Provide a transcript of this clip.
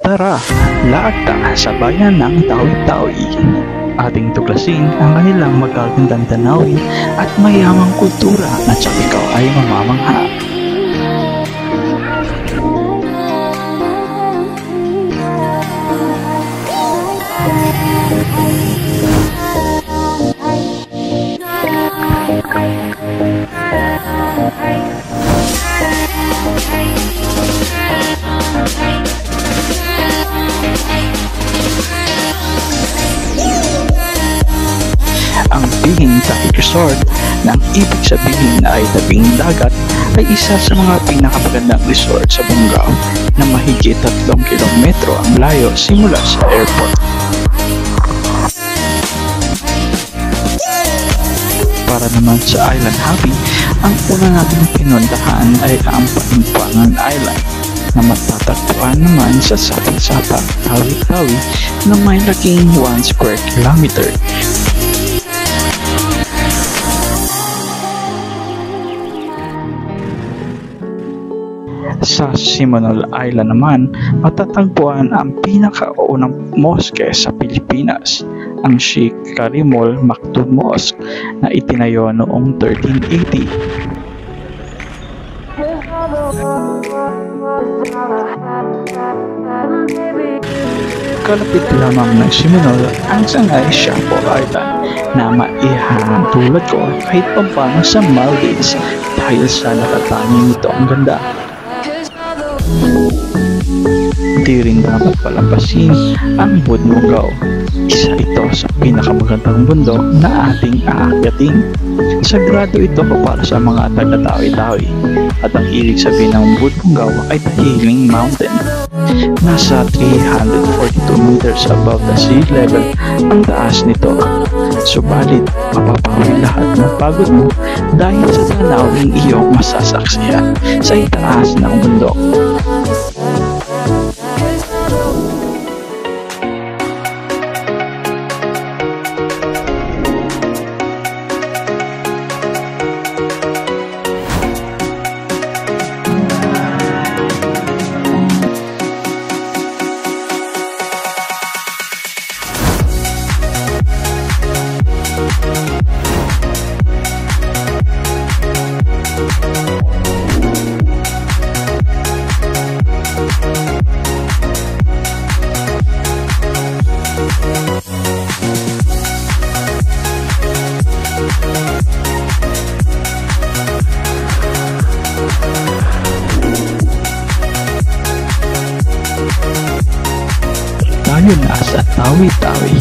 Tara, lakad ka sa bayan ng Tawi-Tawi. Ating tuklasin ang kanilang magagandang tanawin at mayamang kultura na tsak ikaw ay mamamangha. Ang Bihing Tawi Resort na ang ibig sabihin ay tabing dagat ay isa sa mga pinakamagandang resort sa Bungaw na mahigit 3 kilometro ang layo simula sa airport. Para naman sa island hopping, ang una nating pinuntahan ay ang Panimbangan Island na matatagpuan naman sa Sapa-Sapa, Tawi-Tawi na may laking 1 square kilometer. Sa Simonol Island naman, matatagpuan ang pinakaunang moske sa Pilipinas, ang Sheikh Karimul Maktoum Mosque na itinayo noong 1380. Kalapit lamang ng Simonol ang Sangay Siapo Island na maihatulad ko kahit pampano sa Maldives dahil sa nakatanging ito ang ganda. Di rin dapat palampasin ang Bungaw. Isa ito sa pinakamagandang bundok na ating aakyatin. Sagrado ito para sa mga taga-Tawi-Tawi at ang ibig sabihin ng Bungaw ay The Healing Mountain. Nasa 342 meters above the sea level ang taas nito. Subalit, mapapawi lahat ng pagod mo dahil sa tanawing iyong masasaksihan sa itaas ng bundok. Tayo na sa Tawi-Tawi.